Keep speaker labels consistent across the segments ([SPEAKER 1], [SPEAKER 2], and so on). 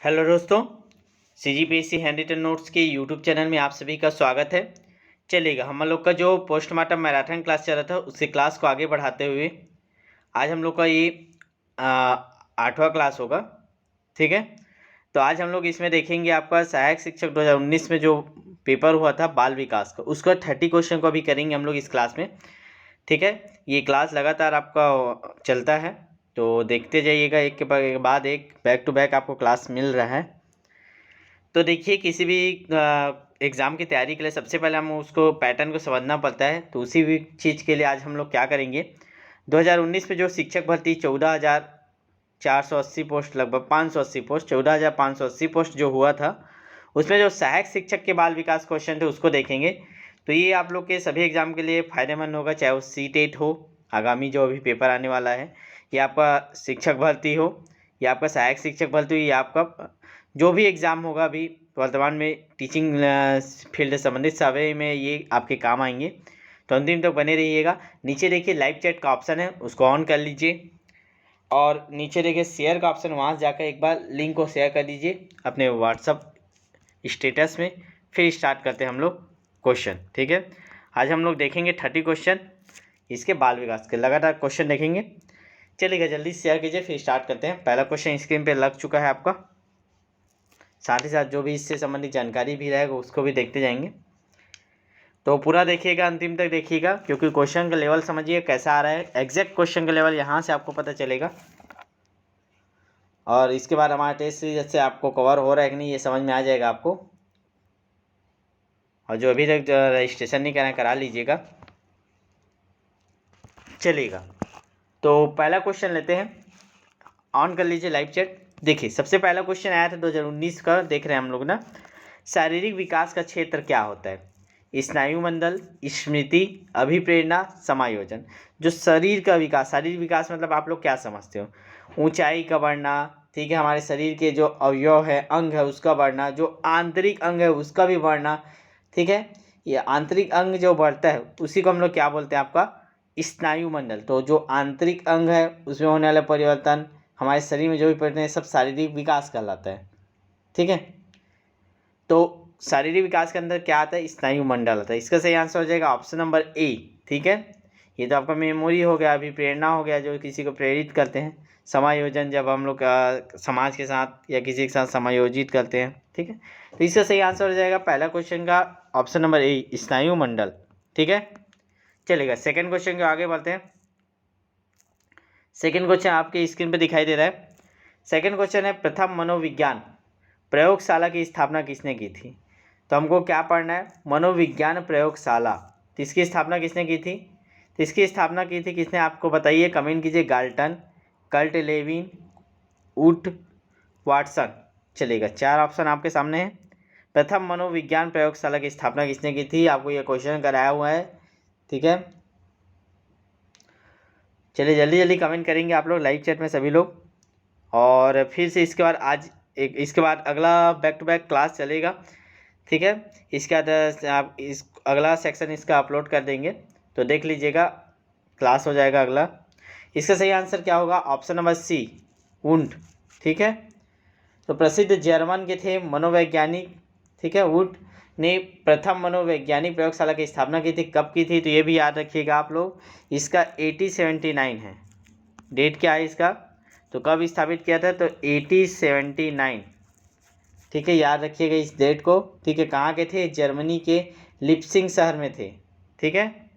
[SPEAKER 1] Hello दोस्तों, CGPSC hand written notes के YouTube channel में आप सभी का स्वागत है। चलिएगा, हम लोग का जो पोस्टमार्टम मैराथन क्लास चल रहा था उससे क्लास को आगे बढ़ाते हुए आज हम लोग का ये 8वां क्लास होगा। ठीक है, तो आज हम लोग इसमें देखेंगे आपका सहायक शिक्षक 2019 में जो पेपर हुआ था बाल विकास का, उसका 30 क्वेश्चन को अभी करेंगे हम लोग इस क्लास में। ठीक है, ये क्लास लगातार आपका चलता है, तो देखते जाइएगा, एक के बाद एक बैक टू बैक आपको क्लास मिल रहा है। तो देखिए, किसी भी एग्ज़ाम की तैयारी के लिए सबसे पहले हम उसको पैटर्न को समझना पड़ता है। तो उसी भी चीज़ के लिए आज हम लोग क्या करेंगे, 2019 में जो शिक्षक भर्ती 14,480 पोस्ट, लगभग 580 पोस्ट, 14,580 पोस्ट जो हुआ था, उसमें जो सहायक शिक्षक के बाल विकास क्वेश्चन थे उसको देखेंगे। तो ये आप लोग के सभी एग्ज़ाम के लिए फ़ायदेमंद होगा, चाहे वो CTET हो, आगामी जो अभी पेपर आने वाला है, या आपका शिक्षक भर्ती हो, या आपका सहायक शिक्षक भर्ती हो, या आपका जो भी एग्ज़ाम होगा अभी वर्तमान में टीचिंग फील्ड से संबंधित सभी में ये आपके काम आएंगे। तो अंतिम तक बने रहिएगा। नीचे देखिए लाइव चैट का ऑप्शन है, उसको ऑन कर लीजिए, और नीचे देखिए शेयर का ऑप्शन, वहाँ जाकर एक बार लिंक को शेयर कर दीजिए अपने व्हाट्सअप स्टेटस में। फिर स्टार्ट करते हैं हम लोग क्वेश्चन। ठीक है, आज हम लोग देखेंगे 30 क्वेश्चन इसके बाल विकास के, लगातार क्वेश्चन देखेंगे। चलिएगा, जल्दी शेयर कीजिए, फिर स्टार्ट करते हैं। पहला क्वेश्चन स्क्रीन पे लग चुका है आपका, साथ ही साथ जो भी इससे संबंधित जानकारी भी रहेगा उसको भी देखते जाएंगे। तो पूरा देखिएगा, अंतिम तक देखिएगा, क्योंकि क्वेश्चन का लेवल समझिए कैसा आ रहा है। एग्जैक्ट क्वेश्चन का लेवल यहाँ से आपको पता चलेगा, और इसके बाद हमारा टेस्ट सीरीज से आपको कवर हो रहा है कि नहीं ये समझ में आ जाएगा आपको। और जो अभी तक रजिस्ट्रेशन नहीं करा लीजिएगा। चलिएगा, तो पहला क्वेश्चन लेते हैं, ऑन कर लीजिए लाइव चैट। देखिए, सबसे पहला क्वेश्चन आया था 2019 का, देख रहे हैं हम लोग ना। शारीरिक विकास का क्षेत्र क्या होता है? स्नायु मंडल, स्मृति, अभिप्रेरणा, समायोजन। जो शरीर का विकास, शारीरिक विकास मतलब आप लोग क्या समझते हो? ऊंचाई का बढ़ना, ठीक है, हमारे शरीर के जो अवयव है, अंग है, उसका बढ़ना, जो आंतरिक अंग है उसका भी बढ़ना। ठीक है, ये आंतरिक अंग जो बढ़ता है उसी को हम लोग क्या बोलते हैं, आपका स्नायु मंडल। तो जो आंतरिक अंग है उसमें होने वाला परिवर्तन, हमारे शरीर में जो भी परिवर्तन है, सब शारीरिक विकास कहलाता है। ठीक है, तो शारीरिक विकास के अंदर क्या आता है? स्नायु मंडल आता है। इसका सही आंसर हो जाएगा ऑप्शन नंबर ए। ठीक है, ये तो आपका मेमोरी हो गया, अभी प्रेरणा हो गया, जो किसी को प्रेरित करते हैं। समायोजन, जब हम लोग समाज के साथ या किसी के साथ समायोजित करते हैं। ठीक है, तो इसका सही आंसर हो जाएगा पहला क्वेश्चन का ऑप्शन नंबर ए, स्नायु मंडल। ठीक है, चलेगा, सेकेंड क्वेश्चन के आगे बढ़ते हैं। सेकेंड क्वेश्चन आपके स्क्रीन पे दिखाई दे रहा है। सेकेंड क्वेश्चन है, प्रथम मनोविज्ञान प्रयोगशाला की स्थापना किसने की थी? तो हमको क्या पढ़ना है, मनोविज्ञान प्रयोगशाला, तो इसकी स्थापना किसने की थी? तो इसकी स्थापना की थी किसने, आपको बताइए, कमेंट कीजिए। Galton, Kurt Lewin, Wood, Watson. चलेगा, 4 ऑप्शन आपके सामने हैं। प्रथम मनोविज्ञान प्रयोगशाला की स्थापना किसने की थी? आपको यह क्वेश्चन कराया हुआ है। ठीक है, चलिए जल्दी जल्दी कमेंट करेंगे आप लोग लाइव चैट में सभी लोग। और फिर से इसके बाद इसके बाद अगला बैक टू बैक क्लास चलेगा। ठीक है, इसके बाद आप इस अगला सेक्शन इसका अपलोड कर देंगे, तो देख लीजिएगा, क्लास हो जाएगा अगला। इसका सही आंसर क्या होगा? Option number C, Wundt. ठीक है, तो प्रसिद्ध जर्मन के थे मनोवैज्ञानिक, ठीक है, वुड ने प्रथम मनोवैज्ञानिक प्रयोगशाला की स्थापना की थी। कब की थी? तो ये भी याद रखिएगा आप लोग, इसका 1879 है। डेट क्या है इसका? तो कब स्थापित किया था? तो 1879। ठीक है, याद रखिएगा इस डेट को। ठीक है, कहाँ के थे? जर्मनी के लिप्सिंग शहर में थे। ठीक है,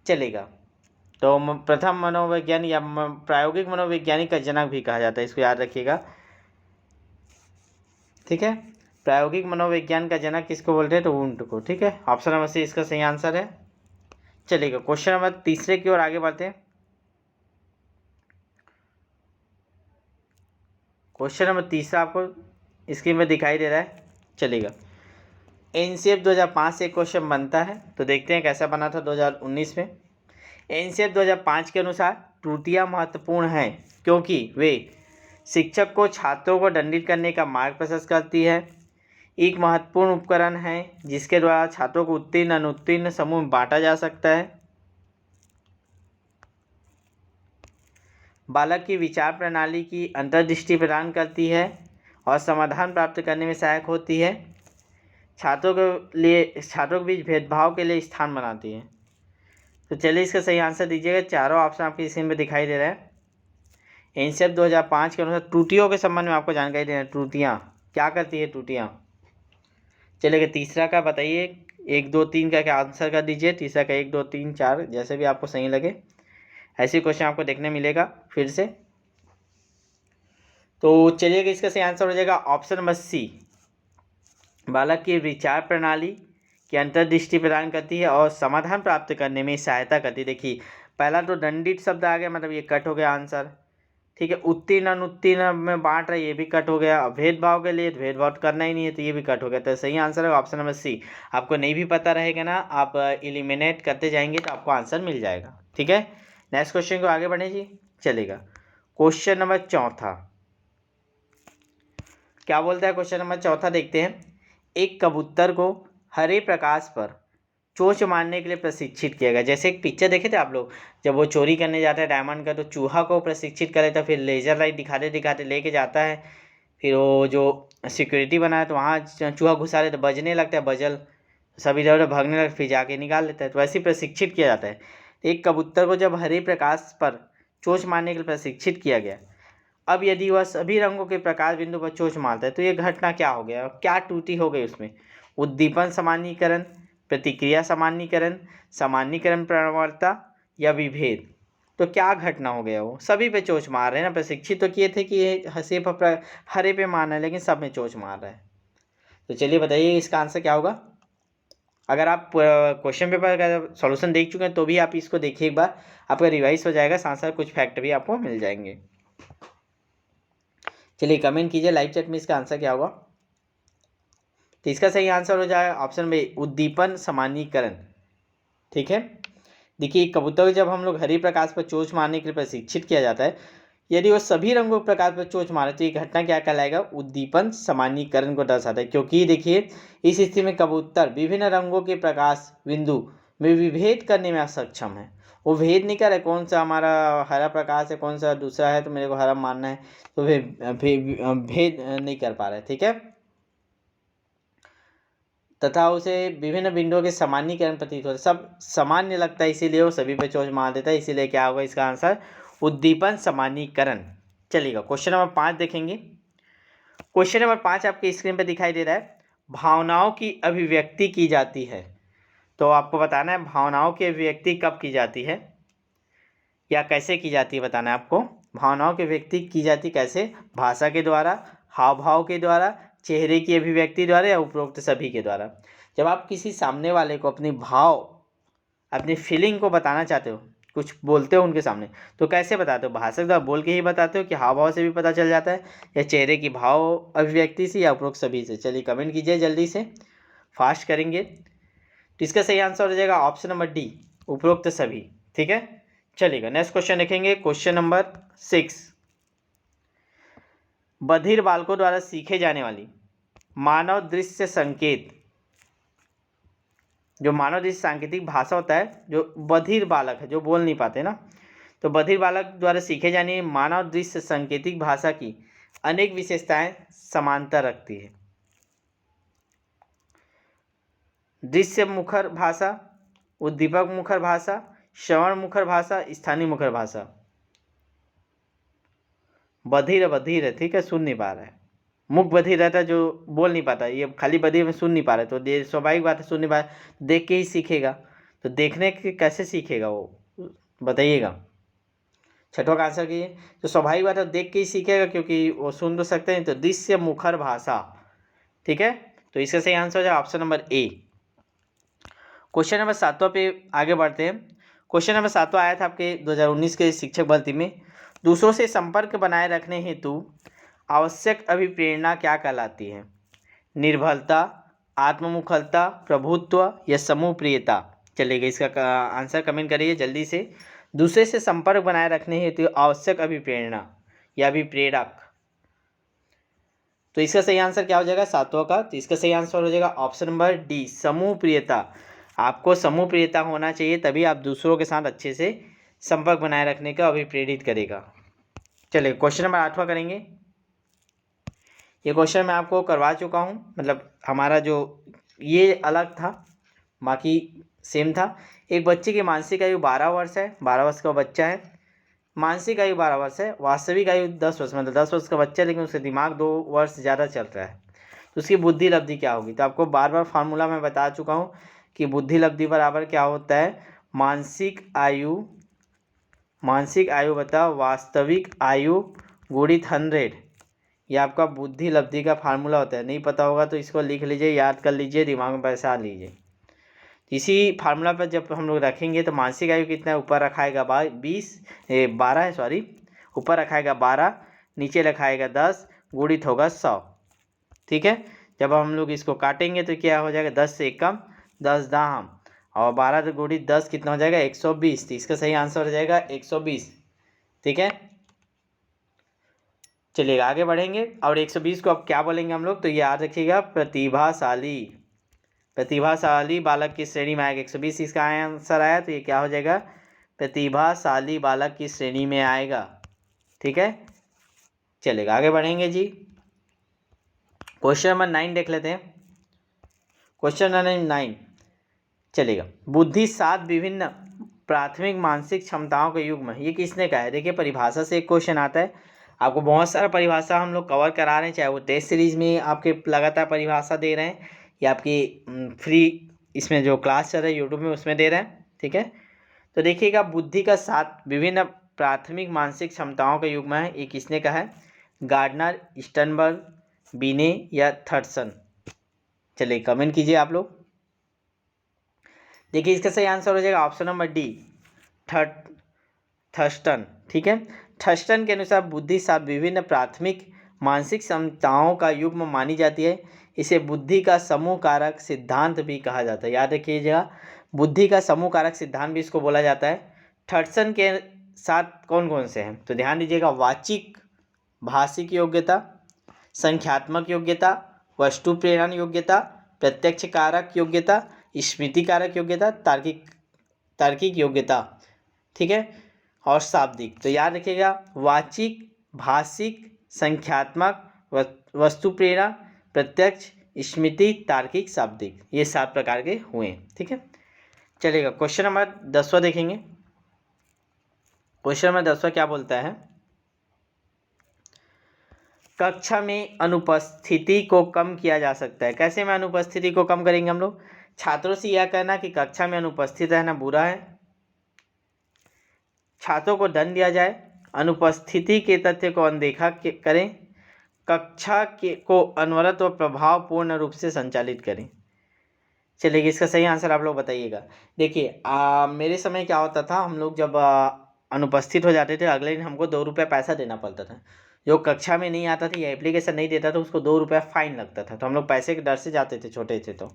[SPEAKER 1] चलेगा, तो प्रथम मनोवैज्ञानिक या प्रायोगिक मनोवैज्ञानिक का जनक भी कहा जाता है, इसको याद रखिएगा। ठीक है, प्रायोगिक मनोविज्ञान का जनक किसको बोलते हैं? तो वुंड को। ठीक है, ऑप्शन नंबर सी इसका सही आंसर है। चलिएगा, क्वेश्चन नंबर तीसरे की ओर आगे बढ़ते हैं। क्वेश्चन नंबर तीसरा आपको स्क्रीन में दिखाई दे रहा है। चलिएगा, एनसीएफ 2005 से क्वेश्चन बनता है, तो देखते हैं कैसा बना था 2019 में। एनसीएफ 2005 के अनुसार त्रुटियां महत्वपूर्ण हैं क्योंकि वे शिक्षक को छात्रों को दंडित करने का मार्ग प्रशस्त करती है, एक महत्वपूर्ण उपकरण है जिसके द्वारा छात्रों को उत्तीर्ण अनुत्तीर्ण समूह में बांटा जा सकता है, बालक की विचार प्रणाली की अंतर्दृष्टि प्रदान करती है और समाधान प्राप्त करने में सहायक होती है, छात्रों के बीच भेदभाव के लिए स्थान बनाती है। तो चलिए इसका सही आंसर दीजिएगा। चारों ऑप्शन आपकी स्क्रीन पे दिखाई दे रहा है। एनसीईआरटी 2005 के अनुसार त्रुटियों के संबंध में आपको जानकारी देना है। त्रुटियाँ क्या करती है त्रुटियाँ। चलिएगा तीसरा का बताइए, 1 2 3 का क्या आंसर कर दीजिए। तीसरा का 1 2 3 4 जैसे भी आपको सही लगे, ऐसे क्वेश्चन आपको देखने मिलेगा फिर से। तो चलिएगा इसका सही आंसर हो जाएगा ऑप्शन नंबर सी, बालक की विचार प्रणाली की अंतर्दृष्टि प्रदान करती है और समाधान प्राप्त करने में सहायता करती है। देखिए पहला तो दंडित शब्द आ गया, मतलब ये कट हो गया आंसर, ठीक है। उत्तीर्ण अनुत्तीर्ण में बांट रहा है, ये भी कट हो गया। भेदभाव के लिए भेदभाव करना ही नहीं है तो ये भी कट हो गया। तो सही आंसर है ऑप्शन नंबर सी। आपको नहीं भी पता रहेगा ना, आप एलिमिनेट करते जाएंगे तो आपको आंसर मिल जाएगा, ठीक है। नेक्स्ट क्वेश्चन को आगे बढ़े जी, चलेगा। क्वेश्चन नंबर चौथा क्या बोलता है, क्वेश्चन नंबर चौथा देखते हैं। एक कबूतर को हरे प्रकाश पर चोंच मारने के लिए प्रशिक्षित किया गया। जैसे एक पिक्चर देखे थे आप लोग, जब वो चोरी करने जाता है डायमंड का, तो चूहा को प्रशिक्षित करे तो फिर लेजर लाइट दिखाते दिखाते लेके जाता है, फिर वो जो सिक्योरिटी बना है तो वहाँ चूहा घुसा ले तो बजने लगता है बजल, सभी इधर उधर भागने लगता, फिर जाके निकाल लेता है। तो वैसे ही प्रशिक्षित किया जाता है। एक कबूतर को जब हरे प्रकाश पर चोंच मारने के लिए प्रशिक्षित किया गया, अब यदि वह सभी रंगों के प्रकाश बिंदु पर चोंच मारता है तो ये घटना क्या हो गया, क्या त्रुटि हो गई उसमें। उद्दीपन सामान्यीकरण, प्रतिक्रिया सामान्यीकरण, सामान्यीकरण प्रवणता या विभेद। तो क्या घटना हो गया, वो सभी पे चोंच मार रहे हैं ना। प्रशिक्षित तो किए थे कि ये हरे पे मारना है, लेकिन सब में चोंच मार रहा है। तो चलिए बताइए इसका आंसर क्या होगा। अगर आप क्वेश्चन पेपर का सॉल्यूशन देख चुके हैं तो भी आप इसको देखिए एक बार, आपका रिवाइज हो जाएगा, साथ साथ कुछ फैक्ट भी आपको मिल जाएंगे। चलिए कमेंट कीजिए लाइव चैट में इसका आंसर क्या होगा। तो इसका सही आंसर हो जाएगा ऑप्शन में उद्दीपन सामान्यीकरण, ठीक है। देखिए कबूतर को जब हम लोग हरी प्रकाश पर चोंच मारने के लिए प्रशिक्षित किया जाता है, यदि वो सभी रंगों के प्रकाश पर चोंच मारे तो ये घटना क्या कहलाएगा, उद्दीपन सामान्यीकरण को दर्शाता है। क्योंकि देखिए इस स्थिति में कबूतर विभिन्न रंगों के प्रकाश बिंदु में विभेद करने में असक्षम है। वो भेद नहीं कर रहे कौन सा हमारा हरा प्रकाश है कौन सा दूसरा है, तो मेरे को हरा मानना है, तो भेद नहीं कर पा रहे, ठीक है। तथा उसे विभिन्न बिंदुओं के सामान्यीकरण प्रतीत होता है, सब सामान्य लगता है इसीलिए वो सभी पे चोंच मार देता है, इसीलिए क्या होगा इसका आंसर उद्दीपन सामान्यीकरण। चलिएगा क्वेश्चन नंबर 5 देखेंगे। क्वेश्चन नंबर 5 आपके स्क्रीन पे दिखाई दे रहा है, भावनाओं की अभिव्यक्ति की जाती है। तो आपको बताना है भावनाओं की अभिव्यक्ति कब की जाती है या कैसे की जाती है, बताना है आपको। भावनाओं की अभिव्यक्ति की जाती कैसे, भाषा के द्वारा, हाव भाव के द्वारा, चेहरे की अभिव्यक्ति द्वारा या उपरोक्त सभी के द्वारा। जब आप किसी सामने वाले को अपनी भाव अपनी फीलिंग को बताना चाहते हो, कुछ बोलते हो उनके सामने, तो कैसे बताते हो, भाषा के द्वारा बोल के ही बताते हो कि हाव भाव से भी पता चल जाता है, या चेहरे की भाव अभिव्यक्ति से, या उपरोक्त सभी से। चलिए कमेंट कीजिए जल्दी से, फास्ट करेंगे। तो इसका सही आंसर हो जाएगा ऑप्शन नंबर डी, उपरोक्त सभी, ठीक है। चलिएगा नेक्स्ट क्वेश्चन देखेंगे। क्वेश्चन नंबर 6, बधिर बालकों द्वारा सीखे जाने वाली मानव दृश्य संकेत, जो मानव दृश्य सांकेतिक भाषा होता है, जो बधिर बालक है जो बोल नहीं पाते ना, तो बधिर बालक द्वारा सीखे जाने मानव दृश्य सांकेतिक भाषा की अनेक विशेषताएं समानता रखती है। दृश्य मुखर भाषा, उद्दीपक मुखर भाषा, श्रवण मुखर भाषा, स्थानीय मुखर भाषा। बधिर बधिर है, ठीक है, सुन नहीं पा रहा है, मुख बधिर रहता है जो बोल नहीं पाता, ये खाली बधिर में सुन नहीं पा रहा है, तो स्वाभाविक बात है सुन नहीं पा रहा, देख के ही सीखेगा। तो देखने के कैसे सीखेगा वो, बताइएगा। छठवा का आंसर कीजिए। तो स्वाभाविक बात है देख के ही सीखेगा, क्योंकि वो सुन तो सकते हैं। तो दृश्य मुखर भाषा, ठीक है। तो इसका सही आंसर हो जाए option number A. Question number 7 पे आगे बढ़ते हैं। क्वेश्चन नंबर 7 आया था आपके 2019 के शिक्षक भर्ती में, दूसरों से संपर्क बनाए रखने हेतु आवश्यक अभिप्रेरणा क्या कहलाती है, निर्भरता, आत्ममुखलता, प्रभुत्व या समूह प्रियता। चलिएगा इसका आंसर कमेंट करिए जल्दी से। दूसरे से संपर्क बनाए रखने हेतु आवश्यक अभिप्रेरणा या अभिप्रेरक। तो इसका सही आंसर क्या हो जाएगा 7वां का। तो इसका सही आंसर हो जाएगा ऑप्शन नंबर डी, समूह प्रियता। आपको समूह प्रियता होना चाहिए, तभी आप दूसरों के साथ अच्छे से संपर्क बनाए रखने का अभिप्रेरित करेगा। चलिए क्वेश्चन नंबर 8वां करेंगे। ये क्वेश्चन मैं आपको करवा चुका हूँ, मतलब हमारा जो ये अलग था, बाकी सेम था। एक बच्चे की मानसिक आयु 12 वर्ष है, 12 वर्ष का बच्चा है। मानसिक आयु 12 वर्ष है, वास्तविक आयु 10 वर्ष, मतलब 10 वर्ष का बच्चा है, लेकिन उसका दिमाग 2 वर्ष ज़्यादा चल रहा है, तो उसकी बुद्धि लब्धि क्या होगी। तो आपको बार बार फार्मूला मैं बता चुका हूँ कि बुद्धि लब्धि बराबर क्या होता है, मानसिक आयु बता वास्तविक आयु गुणित 100। ये आपका बुद्धि लब्धि का फार्मूला होता है। नहीं पता होगा तो इसको लिख लीजिए, याद कर लीजिए, दिमाग में बैसा लीजिए। इसी फार्मूला पर जब हम लोग रखेंगे तो मानसिक आयु कितना है, ऊपर रखाएगा 12 है, सॉरी, ऊपर रखाएगा 12, नीचे रखाएगा 10, गुणित होगा 100। ठीक है, जब हम लोग इसको काटेंगे तो क्या हो जाएगा, 10 से 1 कम, 10 दाम, और 12 से गुणित 10 कितना हो जाएगा, 120। तो इसका सही आंसर हो जाएगा 120। ठीक है, चलिए आगे बढ़ेंगे। और 120 को अब क्या बोलेंगे हम लोग, तो ये याद रखिएगा, प्रतिभाशाली बालक की श्रेणी में आएगा। 120 इसका आंसर आया, तो ये क्या हो जाएगा, प्रतिभाशाली बालक की श्रेणी में आएगा। ठीक है, चलेगा, आगे बढ़ेंगे जी। क्वेश्चन नंबर 9 देख लेते हैं। क्वेश्चन नंबर 9 चलेगा, बुद्धि 7 विभिन्न प्राथमिक मानसिक क्षमताओं का युग्म है। ये किसने कहा है, देखिए परिभाषा से एक क्वेश्चन आता है। आपको बहुत सारा परिभाषा हम लोग कवर करा रहे हैं, चाहे वो टेस्ट सीरीज में आपके लगातार परिभाषा दे रहे हैं, या आपकी फ्री इसमें जो क्लास चल रहा है यूट्यूब में उसमें दे रहे हैं। ठीक है, तो देखिएगा, बुद्धि का 7 विभिन्न प्राथमिक मानसिक क्षमताओं का युग्म है। ये किसने कहा है, गार्डनर, स्टर्नबर्ग, बीने या थॉमसन। चलिए कमेंट कीजिए आप लोग। देखिए इसका सही आंसर हो जाएगा ऑप्शन नंबर डी, थर्स्टन। ठीक है, थर्स्टन के अनुसार बुद्धि 7 विभिन्न प्राथमिक मानसिक क्षमताओं का युग्म मानी जाती है। इसे बुद्धि का समूह कारक सिद्धांत भी कहा जाता है। याद रखिएगा, बुद्धि का समूह कारक सिद्धांत भी इसको बोला जाता है। थर्स्टन के साथ कौन कौन से हैं, तो ध्यान दीजिएगा, वाचिक भाषिक योग्यता, संख्यात्मक योग्यता, वस्तु प्रेरण योग्यता, प्रत्यक्ष कारक योग्यता, स्मृति कारक योग्यता, तार्किक योग्यता। ठीक है, और शाब्दिक। तो याद रखिएगा, वाचिक, भाषिक, संख्यात्मक, वस्तु प्रेरण, प्रत्यक्ष, स्मृति, तार्किक, शाब्दिक, ये 7 प्रकार के हुए। ठीक है, चलेगा, क्वेश्चन नंबर 10वां देखेंगे। क्वेश्चन नंबर 10वां क्या बोलता है, कक्षा में अनुपस्थिति को कम किया जा सकता है। कैसे में अनुपस्थिति को कम करेंगे हम लोग, छात्रों से यह कहना कि कक्षा में अनुपस्थित रहना बुरा है, छात्रों को दंड दिया जाए, अनुपस्थिति के तथ्य को अनदेखा करें, कक्षा को अनवरत व प्रभावपूर्ण रूप से संचालित करें। चलिए इसका सही आंसर आप लोग बताइएगा। देखिए मेरे समय क्या होता था, हम लोग जब अनुपस्थित हो जाते थे, अगले दिन हमको 2 रुपये पैसा देना पड़ता था। जो कक्षा में नहीं आता था या एप्लीकेशन नहीं देता था, उसको 2 रुपये फाइन लगता था। तो हम लोग पैसे के डर से जाते थे, छोटे थे तो,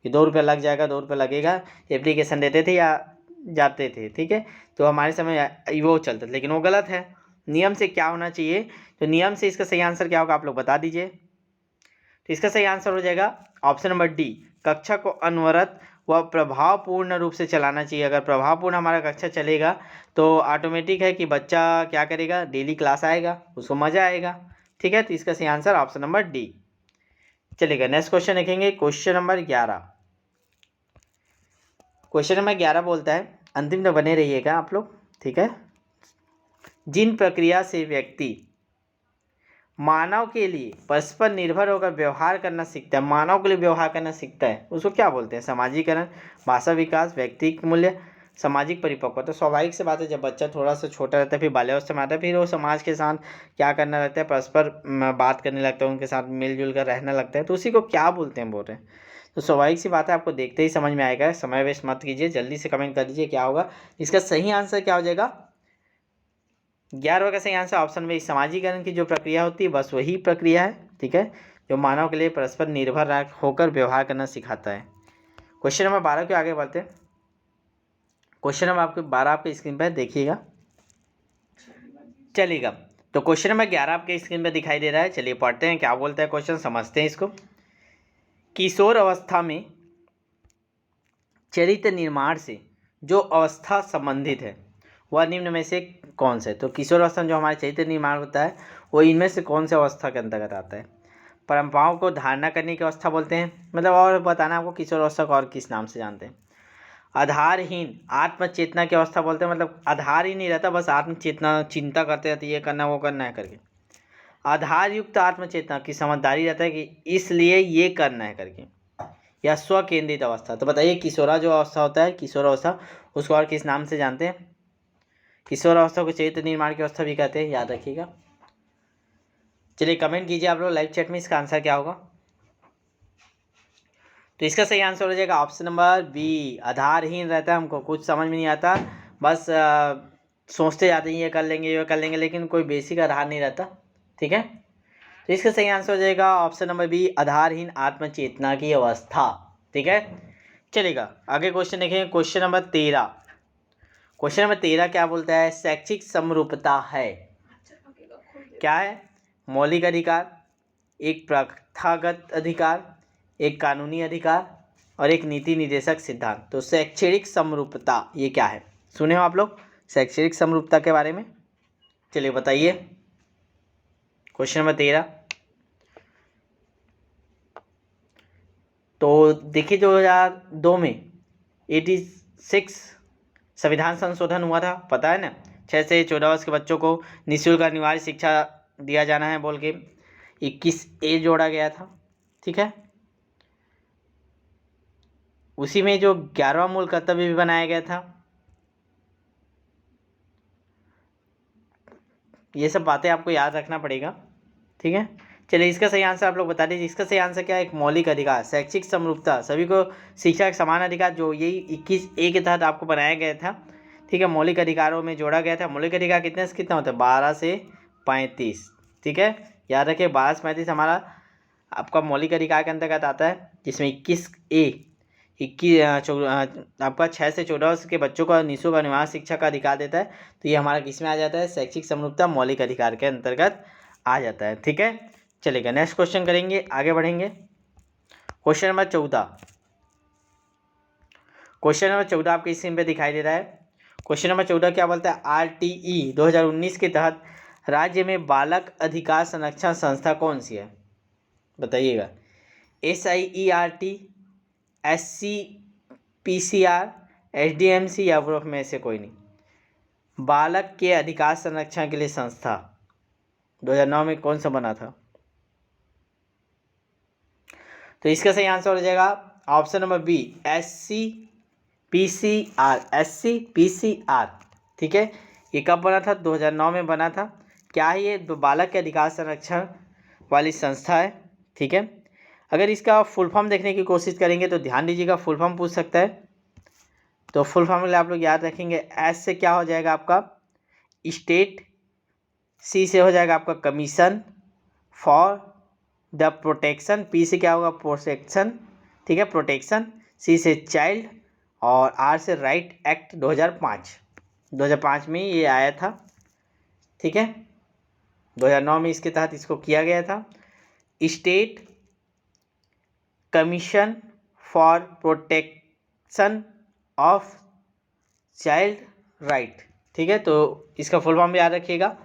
[SPEAKER 1] कि 2 रुपये लग जाएगा, 2 रुपये लगेगा, एप्लीकेशन देते थे या जाते थे। ठीक है, तो हमारे समय वो चलता था, लेकिन वो गलत है। नियम से क्या होना चाहिए, तो नियम से इसका सही आंसर क्या होगा, आप लोग बता दीजिए। तो इसका सही आंसर हो जाएगा ऑप्शन नंबर डी, कक्षा को अनवरत व प्रभावपूर्ण रूप से चलाना चाहिए। अगर प्रभावपूर्ण हमारा कक्षा चलेगा तो ऑटोमेटिक है कि बच्चा क्या करेगा, डेली क्लास आएगा, उसको मज़ा आएगा। ठीक है, तो इसका सही आंसर ऑप्शन नंबर डी। चलेगा, नेक्स्ट क्वेश्चन देखेंगे, क्वेश्चन नंबर 11। क्वेश्चन नंबर 11 बोलता है, अंतिम तक बने रहिएगा आप लोग। ठीक है, जिन प्रक्रिया से व्यक्ति मानव के लिए परस्पर निर्भर होकर व्यवहार करना सीखता है, मानव के लिए व्यवहार करना सीखता है, उसको क्या बोलते हैं, सामाजिकरण, भाषा विकास, व्यक्तित्व मूल्य, सामाजिक परिपक्वता। तो स्वाभाविक से बात है, जब बच्चा थोड़ा सा छोटा रहता है, फिर बाल्यावस्था में आता है, फिर वो समाज के साथ क्या करना लगता है, परस्पर बात करने लगता है, उनके साथ मिलजुल कर रहने लगता है, तो उसी को क्या बोलते हैं बोल रहे हैं। तो स्वाभाविक सी बात है, आपको देखते ही समझ में आएगा। समय वेस्ट मत कीजिए, जल्दी से कमेंट कर दीजिए क्या होगा। इसका सही आंसर क्या हो जाएगा, 11वां का सही आंसर ऑप्शन में, सामाजिकरण की जो प्रक्रिया होती है बस वही प्रक्रिया है। ठीक है, जो मानव के लिए परस्पर निर्भर होकर व्यवहार करना सिखाता है। क्वेश्चन नंबर 12 के आगे बढ़ते हैं। क्वेश्चन नंबर 12 आपके स्क्रीन पर देखिएगा, चलिएगा। तो क्वेश्चन नंबर 11 आपके स्क्रीन पर दिखाई दे रहा है। चलिए पढ़ते हैं क्या बोलता है क्वेश्चन, समझते हैं इसको। किशोर अवस्था में चरित्र निर्माण से जो अवस्था संबंधित है वह निम्न में से कौन सा है? तो किशोरावस्था में जो हमारे चरित्र निर्माण होता है वो इनमें से कौन से अवस्था के अंतर्गत आता है? परंपराओं को धारणा करने की अवस्था बोलते हैं, मतलब और बताना आपको किशोरावस्था को और किस नाम से जानते हैं। आधारहीन आत्मचेतना की अवस्था बोलते हैं, मतलब आधार ही नहीं रहता, बस आत्मचेतना चिंता करते रहते ये करना वो करना है करके। आधार युक्त आत्मचेतना की समझदारी रहता है कि इसलिए ये करना है करके, या स्व केंद्रित अवस्था। तो बताइए किशोरा जो अवस्था होता है किशोरावस्था, उसको और किस नाम से जानते हैं? किशोरावस्था को चरित्र निर्माण की अवस्था भी कहते हैं, याद रखिएगा। चलिए कमेंट कीजिए आप लोग लाइव चैट में, इसका आंसर क्या होगा? तो इसका सही आंसर हो जाएगा ऑप्शन नंबर बी, आधारहीन रहता है। हमको कुछ समझ में नहीं आता, बस सोचते जाते हैं ये कर लेंगे, लेकिन कोई बेसिक आधार नहीं रहता। ठीक है, तो इसका सही आंसर हो जाएगा ऑप्शन नंबर बी, आधारहीन आत्मचेतना की अवस्था। ठीक है, चलेगा आगे क्वेश्चन देखें। क्वेश्चन नंबर 13, क्वेश्चन नंबर 13 क्या बोलता है? शैक्षिक समरूपता है क्या है? मौलिक अधिकार, एक प्रथागत अधिकार, एक कानूनी अधिकार और एक नीति निर्देशक सिद्धांत। तो शैक्षणिक समरूपता ये क्या है? सुने हो आप लोग शैक्षणिक समरूपता के बारे में? चलिए बताइए। क्वेश्चन नंबर 13, तो देखिए 2002 में 86 संविधान संशोधन हुआ था, पता है ना। 6 से 14 वर्ष के बच्चों को निःशुल्क अनिवार्य शिक्षा दिया जाना है बोल के 21A जोड़ा गया था। ठीक है, उसी में जो 11वां मूल कर्तव्य भी बनाया गया था। ये सब बातें आपको याद रखना पड़ेगा। ठीक है, चलिए इसका सही आंसर आप लोग बता दीजिए। इसका सही आंसर क्या है? एक मौलिक अधिकार, शैक्षिक समरूपता, सभी को शिक्षा का समान अधिकार, जो यही 21A के तहत आपको बनाया गया था। ठीक है, मौलिक अधिकारों में जोड़ा गया था। मौलिक अधिकार कितने से कितना होता है? 12 से 35। ठीक है, याद रखिए 12 से 35 हमारा आपका मौलिक अधिकार के अंतर्गत आता है, जिसमें 21A आपका 6 से 14 वर्ष के बच्चों को निःशुल्क अनिवार्य शिक्षा का अधिकार देता है। तो ये हमारा किस में आ जाता है? शैक्षिक समरूपता मौलिक अधिकार के अंतर्गत आ जाता है। ठीक है, चलेगा नेक्स्ट क्वेश्चन करेंगे, आगे बढ़ेंगे। क्वेश्चन नंबर 14, क्वेश्चन नंबर 14 आपकी स्क्रीन पे दिखाई दे रहा है। क्वेश्चन नंबर 14 क्या बोलता है? RTE 2019 के तहत राज्य में बालक अधिकार संरक्षण संस्था कौन सी है? बताइएगा। SIERT, SCPCR, SDMC या ग्रुप में से कोई नहीं। बालक के अधिकार संरक्षण के लिए संस्था 2009 में कौन सा बना था? तो इसका सही आंसर हो जाएगा option number B, SCPCR, SCPCR। ठीक है, ये कब बना था? 2009 में बना था। क्या है ये? बालक के अधिकार संरक्षण वाली संस्था है। ठीक है, अगर इसका फुल फॉर्म देखने की कोशिश करेंगे तो ध्यान दीजिएगा, फुल फॉर्म पूछ सकता है। तो फुल फॉर्म के लिए आप लोग याद रखेंगे, एस से क्या हो जाएगा आपका? स्टेट, सी से हो जाएगा आपका commission for the protection, P से क्या होगा? प्रोटेक्शन। ठीक है, प्रोटेक्शन, सी से चाइल्ड और आर से राइट एक्ट 2005 में ये आया था। ठीक है, 2009 में इसके तहत इसको किया गया था। State commission for protection of child right. ठीक है, तो इसका फुल फॉर्म भी याद रखिएगा,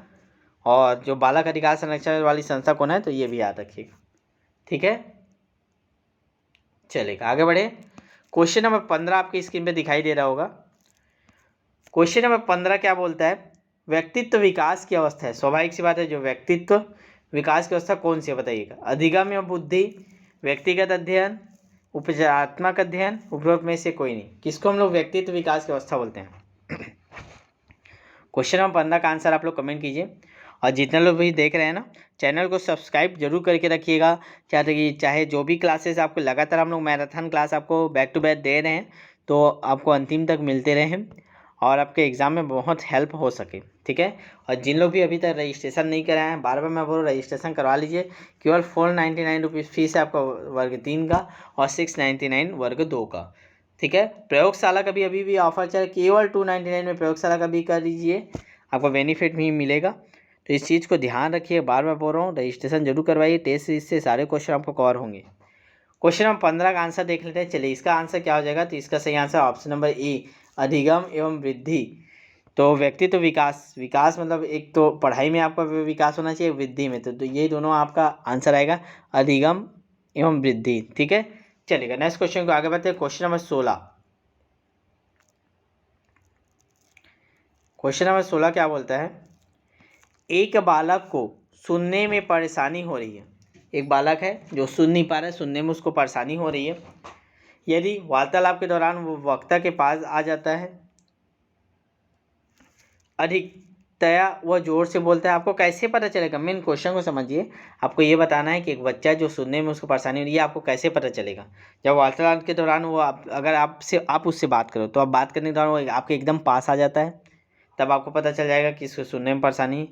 [SPEAKER 1] और जो बालक अधिकार संरक्षण वाली संस्था कौन है तो ये भी याद रखिएगा। ठीक है, चलेगा आगे बढ़े। क्वेश्चन नंबर 15 आपकी स्क्रीन पे दिखाई दे रहा होगा। क्वेश्चन नंबर 15 क्या बोलता है? व्यक्तित्व विकास की अवस्था है, स्वाभाविक सी बात है, जो व्यक्तित्व विकास की अवस्था कौन सी है बताइएगा? अधिगम या बुद्धि, व्यक्तिगत अध्ययन, उपचारात्मक अध्ययन, उपरोक्त में से कोई नहीं। किसको हम लोग व्यक्तित्व विकास की अवस्था बोलते हैं? क्वेश्चन नंबर 15 का आंसर आप लोग कमेंट कीजिए, और जितने लोग भी देख रहे हैं ना, चैनल को सब्सक्राइब जरूर करके रखिएगा। चाहे जो भी क्लासेस आपको लगातार हम लोग मैराथन क्लास आपको बैक टू बैक दे रहे हैं, तो आपको अंतिम तक मिलते रहें और आपके एग्ज़ाम में बहुत हेल्प हो सके। ठीक है, और जिन लोग भी अभी तक रजिस्ट्रेशन नहीं कराए हैं, बार बार मैं बोल रहा हूँ रजिस्ट्रेशन करवा लीजिए। केवल 499 रुपीज़ फीस है आपका वर्ग 3 का, और 699 वर्ग 2 का। ठीक है, प्रयोगशाला का भी अभी भी ऑफर चल, केवल 299 में प्रयोगशाला का भी कर लीजिए, आपको बेनिफिट भी मिलेगा। तो इस चीज़ को ध्यान रखिए, बार बार बोल रहा हूँ, रजिस्ट्रेशन जरूर करवाइए, टेस्ट सीरीज से सारे क्वेश्चन आपको कवर होंगे। क्वेश्चन नंबर 15 का आंसर देख लेते हैं। चलिए इसका आंसर क्या हो जाएगा? तो इसका सही आंसर ऑप्शन नंबर ए, अधिगम एवं वृद्धि। तो व्यक्तित्व विकास, विकास मतलब एक तो पढ़ाई में आपका विकास होना चाहिए, वृद्धि में, तो ये दोनों आपका आंसर आएगा, अधिगम एवं वृद्धि। ठीक है, चलेगा। नेक्स्ट क्वेश्चन को आगे बढ़ते हैं। Question number 16। क्वेश्चन नंबर 16 क्या बोलता है? एक बालक को सुनने में परेशानी हो रही है। एक बालक है जो सुन नहीं पा रहा है, सुनने में उसको परेशानी हो रही है। यदि वार्तालाप के दौरान वो वक्ता के पास आ जाता है, अधिकतया वह जोर से बोलता है, आपको कैसे पता चलेगा? मेन क्वेश्चन को समझिए। आपको ये बताना है कि एक बच्चा जो सुनने में उसको परेशानी हो रही है, आपको कैसे पता चलेगा? जब वार्तालाप के दौरान वो अगर आप उससे बात करो, तो आप बात करने के दौरान वो आपके एकदम पास आ जाता है, तब आपको पता चल जाएगा कि इसको सुनने में परेशानी है।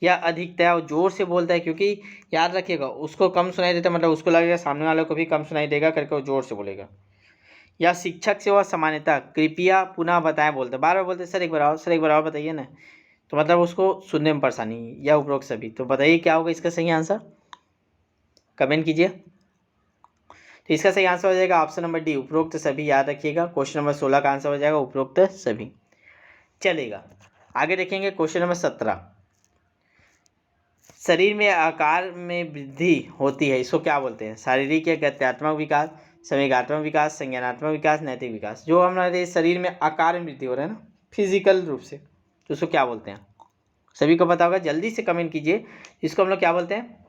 [SPEAKER 1] या अधिकतया वो जोर से बोलता है, क्योंकि याद रखिएगा, उसको कम सुनाई देता है, मतलब उसको लगेगा सामने वाले को भी कम सुनाई देगा करके वो जोर से बोलेगा। या शिक्षक से वह सामान्यतः कृपया पुनः बताएं बोलते, बार बार बोलते सर एक बार बताइए ना, तो मतलब उसको सुनने में परेशानी है। या उपरोक्त सभी, तो बताइए क्या होगा इसका सही आंसर, कमेंट कीजिए। तो इसका सही आंसर हो जाएगा ऑप्शन नंबर डी, उपरोक्त सभी। याद रखिएगा, क्वेश्चन नंबर 16 का आंसर हो जाएगा उपरोक्त सभी। चलेगा, आगे देखेंगे। Question number 17। शरीर में आकार में वृद्धि होती है, इसको क्या बोलते हैं? शारीरिक या गत्यात्मक विकास, संवेगात्मक विकास, संज्ञानात्मक विकास, नैतिक विकास। जो हमारे शरीर में आकार में वृद्धि हो रहा है ना, फिजिकल रूप से, तो उसको क्या बोलते हैं? सभी को पता होगा, जल्दी से कमेंट कीजिए। इसको हम लोग क्या बोलते हैं?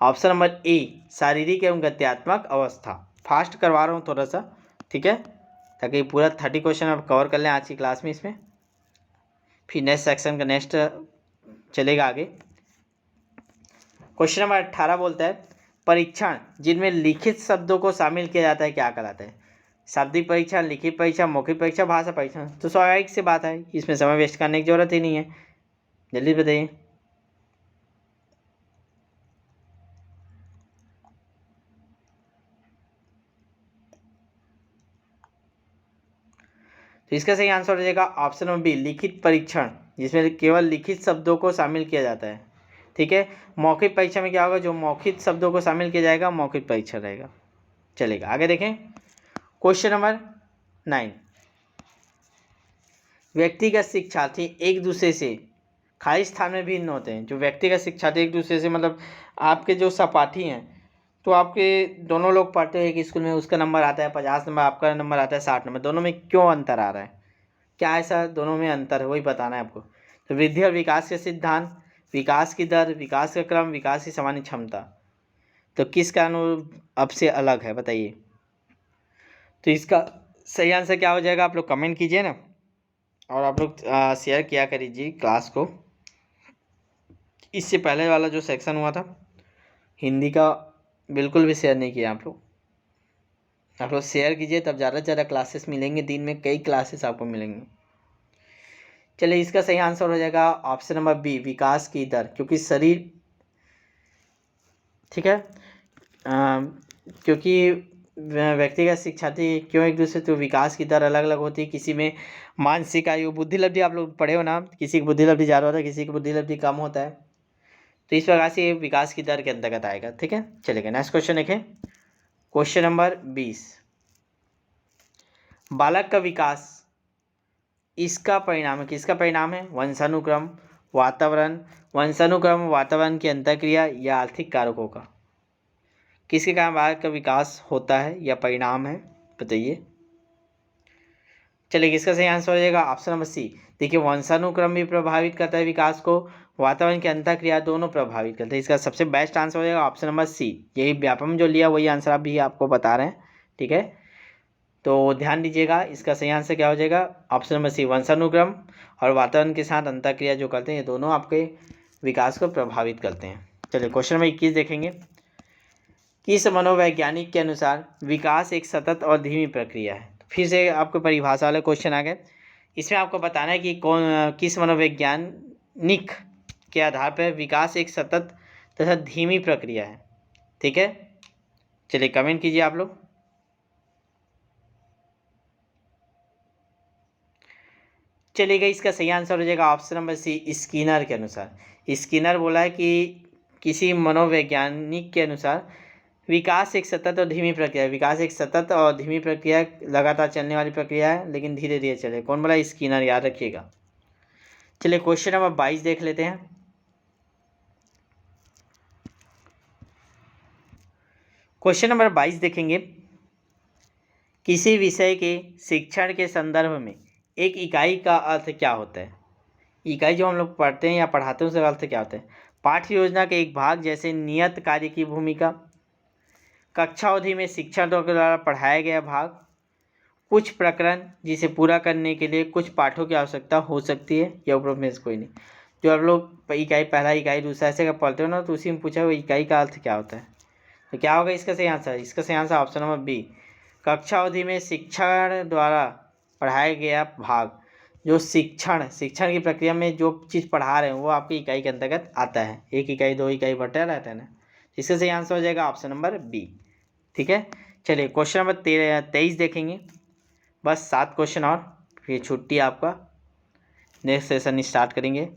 [SPEAKER 1] ऑप्शन नंबर ए, शारीरिक एवं गत्यात्मक अवस्था। फास्ट करवा रहा हूँ थोड़ा सा, ठीक है, ताकि पूरा 30 क्वेश्चन आप कवर कर लें आज की क्लास में। इसमें फिर नेक्स्ट सेक्शन का नेक्स्ट चलेगा आगे। क्वेश्चन नंबर 18 बोलता है, परीक्षण जिनमें लिखित शब्दों को शामिल किया जाता है क्या कहलाता है? शाब्दिक परीक्षण, लिखित परीक्षा, मौखिक परीक्षा, भाषा परीक्षण। तो स्वाभाविक सी बात है, इसमें समय वेस्ट करने की जरूरत ही नहीं है, जल्दी बताइए। तो इसका सही आंसर हो जाएगा ऑप्शन नंबर बी, लिखित परीक्षण, जिसमें केवल लिखित शब्दों को शामिल किया जाता है। ठीक है, मौखिक परीक्षा में क्या होगा? जो मौखिक शब्दों को शामिल किया जाएगा मौखिक परीक्षा रहेगा। चलेगा, आगे देखें। Question number 9। व्यक्तिगत शिक्षार्थी एक दूसरे से खाली स्थान में भिन्न होते हैं। जो व्यक्तिगत शिक्षार्थी एक दूसरे से, मतलब आपके जो सहपाठी हैं, तो आपके दोनों लोग पढ़ते हैं एक स्कूल में, उसका नंबर आता है 50 नंबर, आपका नंबर आता है 60 नंबर, दोनों में क्यों अंतर आ रहा है? क्या ऐसा दोनों में अंतर है, वही बताना है आपको। तो वृद्धि और विकास के सिद्धांत, विकास की दर, विकास का क्रम, विकास की सामान्य क्षमता, तो किस कारण अब से अलग है बताइए। तो इसका सही आंसर क्या हो जाएगा? आप लोग कमेंट कीजिए ना, और आप लोग शेयर किया करिए क्लास को। इससे पहले वाला जो सेक्शन हुआ था हिंदी का, बिल्कुल भी शेयर नहीं किया आप लोग। आप लोग शेयर कीजिए, तब ज़्यादा से ज़्यादा क्लासेस मिलेंगे, दिन में कई क्लासेस आपको मिलेंगे। चलिए, इसका सही आंसर हो जाएगा ऑप्शन नंबर बी, विकास की दर। क्योंकि शरीर, ठीक है, क्योंकि व्यक्तिगत शिक्षार्थी क्यों एक दूसरे, तो विकास की दर अलग अलग होती है। किसी में मानसिक आयु, बुद्धि लब्धि, आप लोग पढ़े हो ना, किसी की बुद्धि लब्धि ज़्यादा होता है, किसी की बुद्धि लब्धि कम होता है, तो इस प्रकार से ये विकास की दर के अंतर्गत आएगा। ठीक है, चलेगा। नेक्स्ट क्वेश्चन देखें। Question number 20। बालक का विकास इसका परिणाम है, किसका परिणाम है? वंशानुक्रम, वातावरण की अंतःक्रिया या आर्थिक कारकों का। किसके कारण बालक का विकास होता है या परिणाम है, बताइए। चलिए, इसका सही आंसर हो जाएगा ऑप्शन नंबर सी। देखिए, वंशानुक्रम भी प्रभावित करता है विकास को, वातावरण की अंतःक्रिया दोनों प्रभावित करते हैं। इसका सबसे बेस्ट आंसर हो जाएगा ऑप्शन नंबर सी। यही व्यापम जो लिया वही आंसर आप भी आपको बता रहे हैं, ठीक है, तो ध्यान दीजिएगा। इसका सही आंसर क्या हो जाएगा? ऑप्शन नंबर सी, वंशानुक्रम और वातावरण के साथ अंतःक्रिया जो करते हैं, ये दोनों आपके विकास को प्रभावित करते हैं। चलिए, क्वेश्चन नंबर 21 देखेंगे। किस मनोवैज्ञानिक के अनुसार विकास एक सतत और धीमी प्रक्रिया है? फिर से आपको परिभाषा वाले क्वेश्चन आ गए। इसमें आपको बताना है कि किस मनोवैज्ञानिक के आधार पर विकास एक सतत तथा धीमी प्रक्रिया है। ठीक है, चलिए कमेंट कीजिए आप लोग। चलिएगा, इसका सही आंसर हो जाएगा ऑप्शन नंबर सी, स्किनर के अनुसार। स्किनर बोला है कि किसी मनोवैज्ञानिक के अनुसार विकास एक सतत और धीमी प्रक्रिया है। विकास एक सतत और धीमी प्रक्रिया, लगातार चलने वाली प्रक्रिया है, लेकिन धीरे धीरे चले। कौन बोला? स्किनर, याद रखिएगा। चलिए क्वेश्चन नंबर 22 देख लेते हैं। क्वेश्चन नंबर 22 देखेंगे, किसी विषय के शिक्षण के संदर्भ में एक इकाई का अर्थ क्या होता है। इकाई जो हम लोग पढ़ते हैं या पढ़ाते हैं उसका अर्थ क्या होता है। पाठ्य योजना के एक भाग जैसे नियत कार्य की भूमिका, कक्षा अवधि में शिक्षकों के द्वारा पढ़ाया गया भाग, कुछ प्रकरण जिसे पूरा करने के लिए कुछ पाठों की आवश्यकता हो सकती है, या उपरोक्त में से कोई नहीं। जो आप लोग इकाई पहला इकाई दूसरा ऐसे का पढ़ते हो ना, तो उसी में पूछा हुआ इकाई का अर्थ क्या होता है। तो क्या होगा इसका सही आंसर। इसका सही आंसर ऑप्शन नंबर बी, कक्षा अवधि में शिक्षण द्वारा पढ़ाया गया भाग। जो शिक्षण की प्रक्रिया में जो चीज़ पढ़ा रहे हैं वो आपकी इकाई के अंतर्गत आता है। एक इकाई दो इकाई बटा रहता है ना, इसका सही आंसर हो जाएगा ऑप्शन नंबर बी। ठीक है, चलिए क्वेश्चन नंबर 23 देखेंगे। बस 7 क्वेश्चन और फिर छुट्टी आपका, नेक्स्ट सेशन स्टार्ट करेंगे।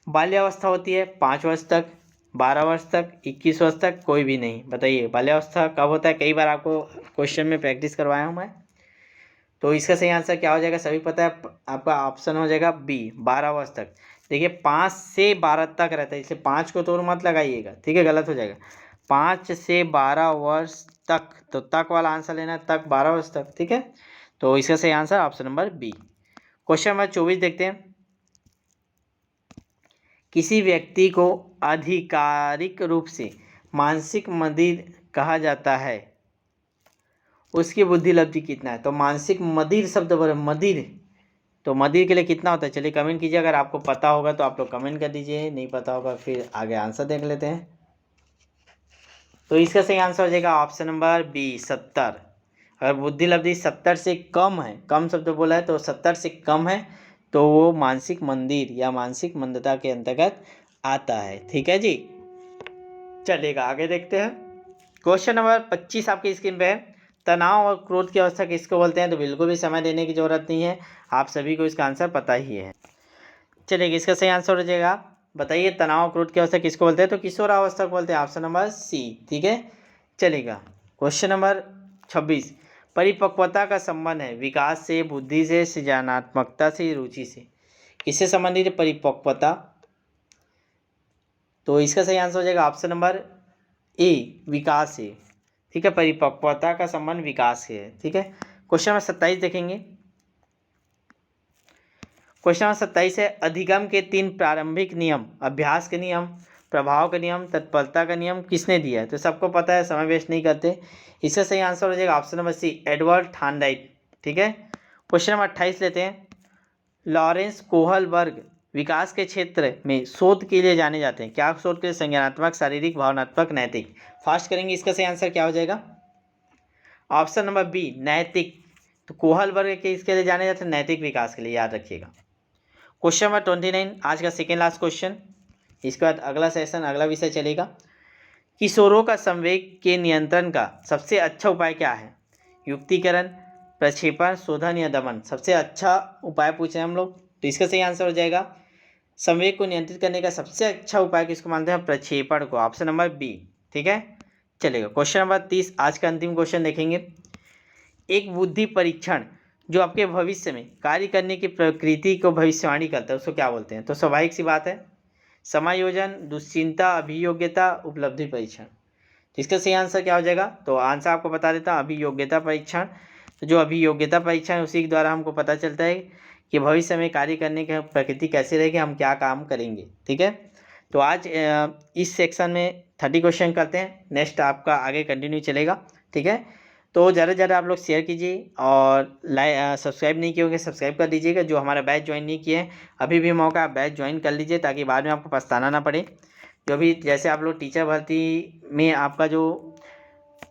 [SPEAKER 1] बाल्यावस्था होती है 5 वर्ष तक, 12 वर्ष तक, 21 वर्ष तक, कोई भी नहीं। बताइए बाल्यावस्था कब होता है। कई बार आपको क्वेश्चन में प्रैक्टिस करवाया हूँ मैं। तो इसका सही आंसर क्या हो जाएगा, सभी पता है आपका ऑप्शन हो जाएगा बी, 12 वर्ष तक। देखिए 5 से 12 तक रहता है, इसलिए 5 को तो मत लगाइएगा, ठीक है, गलत हो जाएगा। 5 से 12 वर्ष तक, तो तक वाला आंसर लेना है, तक 12 वर्ष तक। ठीक है, तो इसका सही answer option number B. Question number 24 देखते हैं। किसी व्यक्ति को आधिकारिक रूप से मानसिक मंदिर कहा जाता है, उसकी बुद्धि लब्धि कितना है। तो मानसिक मंदिर शब्द बोले मदिर, तो मदिर के लिए कितना होता है। चलिए कमेंट कीजिए, अगर आपको पता होगा तो आप लोग कमेंट कर दीजिए, नहीं पता होगा फिर आगे आंसर देख लेते हैं। तो इसका सही आंसर हो जाएगा ऑप्शन नंबर बी, 70। अगर बुद्धि लब्धि 70 से कम है, कम शब्द बोला है तो 70 से कम है, तो वो मानसिक मंदिर या मानसिक मंदता के अंतर्गत आता है। ठीक है जी, चलिएगा आगे देखते हैं। क्वेश्चन नंबर 25 आपकी स्क्रीन पे है। तनाव और क्रोध की अवस्था किसको बोलते हैं। तो बिल्कुल भी समय देने की जरूरत नहीं है, आप सभी को इसका आंसर पता ही है। चलिए इसका सही आंसर हो जाएगा, बताइए तनाव और क्रोध की अवस्था किसको बोलते हैं। तो किशोरावस्था को बोलते हैं, ऑप्शन नंबर सी। ठीक है, चलेगा। क्वेश्चन नंबर 26, परिपक्वता का संबंध है विकास से, बुद्धि से, सृजनात्मकता से, रुचि से। किससे संबंधित है परिपक्वता। तो इसका सही आंसर हो जाएगा ऑप्शन नंबर ए, विकास से। ठीक है, परिपक्वता का संबंध विकास से है। ठीक है, क्वेश्चन नंबर 27 देखेंगे। क्वेश्चन नंबर 27 है, अधिगम के 3 प्रारंभिक नियम, अभ्यास के नियम, प्रभाव के नियम, तत्परता का नियम किसने दिया है। तो सबको पता है, समय वेस्ट नहीं करते। इसका सही आंसर हो जाएगा option number C, Edward Thorndike. ठीक है, क्वेश्चन नंबर 28 लेते हैं। लॉरेंस कोहलबर्ग विकास के क्षेत्र में शोध के लिए जाने जाते हैं। क्या शोध के लिए। संज्ञानात्मक, शारीरिक, भावनात्मक, नैतिक। फास्ट करेंगे, इसका सही आंसर क्या हो जाएगा, ऑप्शन नंबर बी, नैतिक। तो कोहलबर्ग के इसके लिए जाने जाते हैं नैतिक विकास के लिए, याद रखिएगा। क्वेश्चन नंबर 29 आज का सेकेंड लास्ट क्वेश्चन, इसके बाद अगला सेशन अगला विषय चलेगा। किशोरों का संवेग के नियंत्रण का सबसे अच्छा उपाय क्या है। युक्तिकरण, प्रक्षेपण, शोधन या दमन। सबसे अच्छा उपाय पूछे हम लोग, तो इसका सही आंसर हो जाएगा संवेग को नियंत्रित करने का सबसे अच्छा उपाय किसको मानते हैं, प्रक्षेपण को, ऑप्शन नंबर बी। ठीक है, चलेगा। क्वेश्चन नंबर 30 आज का अंतिम क्वेश्चन देखेंगे। एक बुद्धि परीक्षण जो आपके भविष्य में कार्य करने की प्रकृति को भविष्यवाणी करता है, उसको क्या बोलते हैं। तो स्वाभाविक सी बात है, समायोजन, दुश्चिंता, अभियोग्यता, उपलब्धि परीक्षण। तो इसका सही आंसर क्या हो जाएगा, तो आंसर आपको बता देता हूँ, अभियोग्यता परीक्षण। तो जो अभियोग्यता परीक्षण उसी के द्वारा हमको पता चलता है कि भविष्य में कार्य करने की प्रकृति कैसे रहेगी, हम क्या काम करेंगे। ठीक है, तो आज इस सेक्शन में 30 क्वेश्चन करते हैं, नेक्स्ट आपका आगे कंटिन्यू चलेगा। ठीक है, तो ज़्यादा से ज़्यादा आप लोग शेयर कीजिए और सब्सक्राइब नहीं किए होंगे सब्सक्राइब कर दीजिएगा। जो हमारा बैच ज्वाइन नहीं किए हैं अभी भी मौका, आप बैच ज्वाइन कर लीजिए ताकि बाद में आपको पछताना ना पड़े। जो भी जैसे आप लोग टीचर भर्ती में आपका जो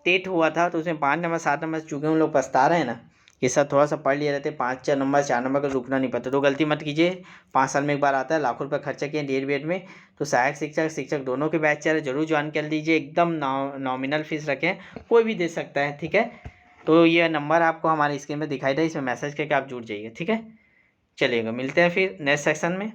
[SPEAKER 1] टेट हुआ था तो उसमें 5 नंबर 7 नंबर चूँकि उन लोग पछता रहे हैं ना कि सर थोड़ा सा पढ़ लिए रहते, 5 नंबर 4 नंबर का रुकना नहीं पड़ता। तो गलती मत कीजिए, 5 साल में एक बार आता है, लाखों रुपये खर्चा किए डीएड बीएड में। तो सहायक शिक्षक शिक्षक दोनों के बैच चल जरूर ज्वाइन कर लीजिए, एकदम नॉमिनल फीस रखें, कोई भी दे सकता है। ठीक है, तो ये नंबर आपको हमारे स्क्रीन पे दिखाई दे, इसमें मैसेज करके आप जुड़ जाइए। ठीक है, चलिएगा, मिलते हैं फिर नेक्स्ट सेक्शन में।